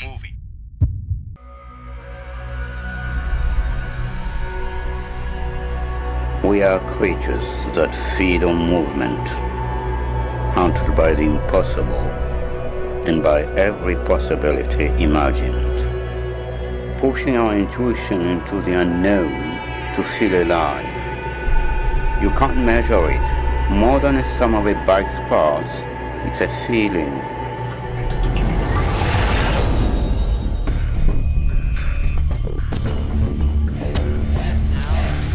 movie. We are creatures that feed on movement, haunted by the impossible and by every possibility imagined, pushing our intuition into the unknown to feel alive. You can't measure it. More than a sum of a bike's parts, it's a feeling.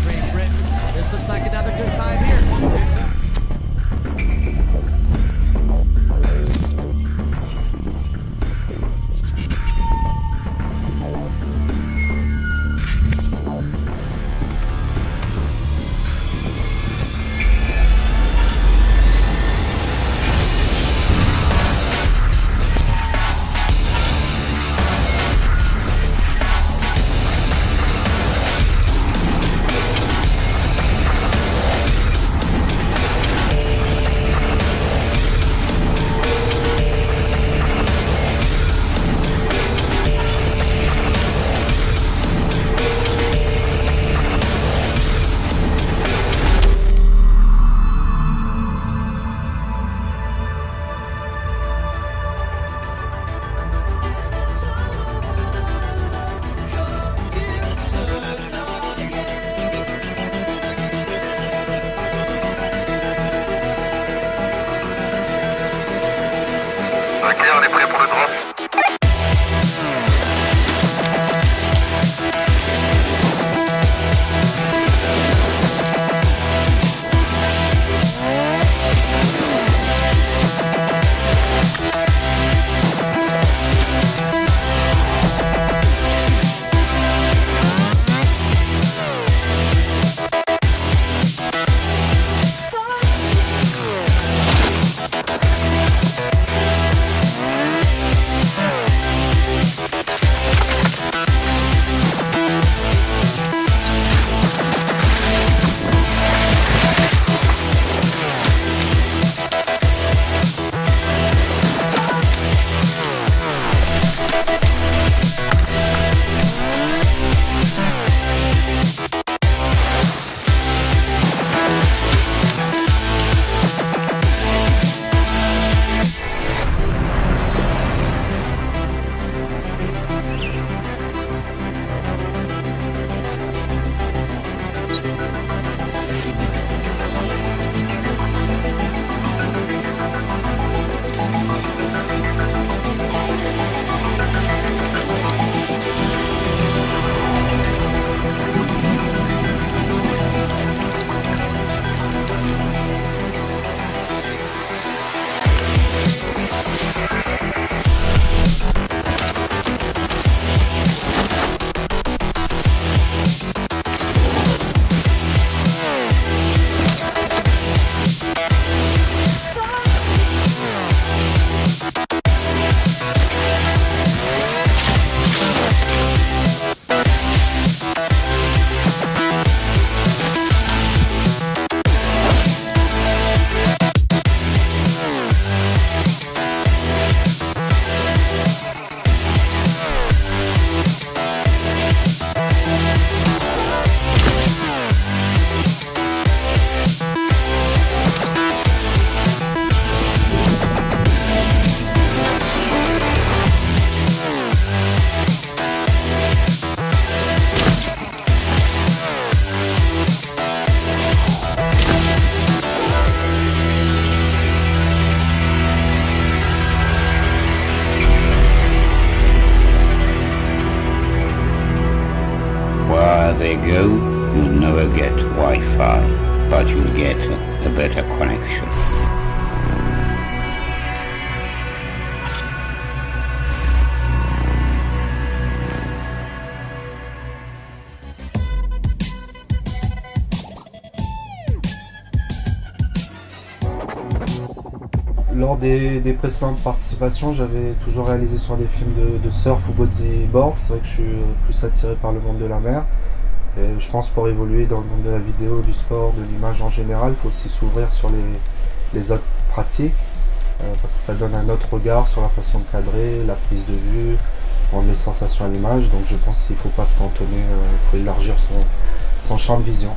Great Britain. This looks like another good time here. Ok, on est prêt pour le drop. Where they go, you'll never get Wi-Fi, but you'll get a better connection. Lors des précédentes participations, j'avais toujours réalisé sur des films de surf ou bodyboard. C'est vrai que je suis plus attiré par le monde de la mer. Et je pense pour évoluer dans le monde de la vidéo, du sport, de l'image en général, il faut aussi s'ouvrir sur les autres pratiques. Parce que ça donne un autre regard sur la façon de cadrer, la prise de vue, rendre les sensations à l'image. Donc je pense qu'il ne faut pas se cantonner, il faut élargir son champ de vision.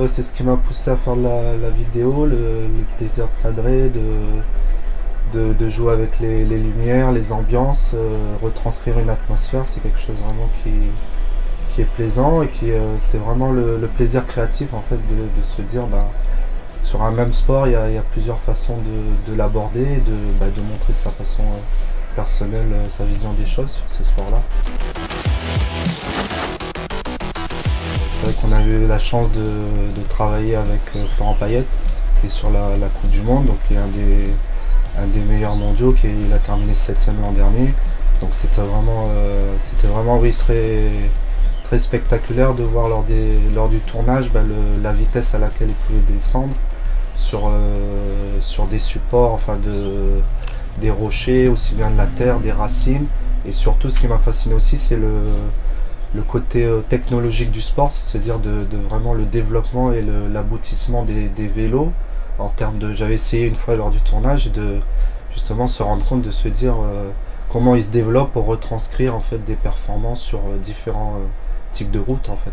C'est ce qui m'a poussé à faire de la vidéo, le plaisir de cadrer, de jouer avec les lumières, les ambiances, retranscrire une atmosphère, c'est quelque chose vraiment qui est plaisant et c'est vraiment le plaisir créatif en fait de se dire sur un même sport il y a plusieurs façons de l'aborder et de montrer sa façon personnelle, sa vision des choses sur ce sport-là. C'est vrai qu'on a eu la chance de travailler avec Florent Payet, qui est sur la Coupe du Monde, donc qui est un des meilleurs mondiaux, il a terminé 7e l'an dernier. Donc c'était vraiment oui, très, très spectaculaire de voir lors du tournage la vitesse à laquelle il pouvait descendre sur des supports, enfin des rochers, aussi bien de la terre, des racines. Et surtout ce qui m'a fasciné aussi, c'est le côté technologique du sport, c'est-à-dire de vraiment le développement et l'aboutissement des vélos en termes de. J'avais essayé une fois lors du tournage de justement se rendre compte de se dire comment ils se développent pour retranscrire en fait des performances sur différents types de routes en fait.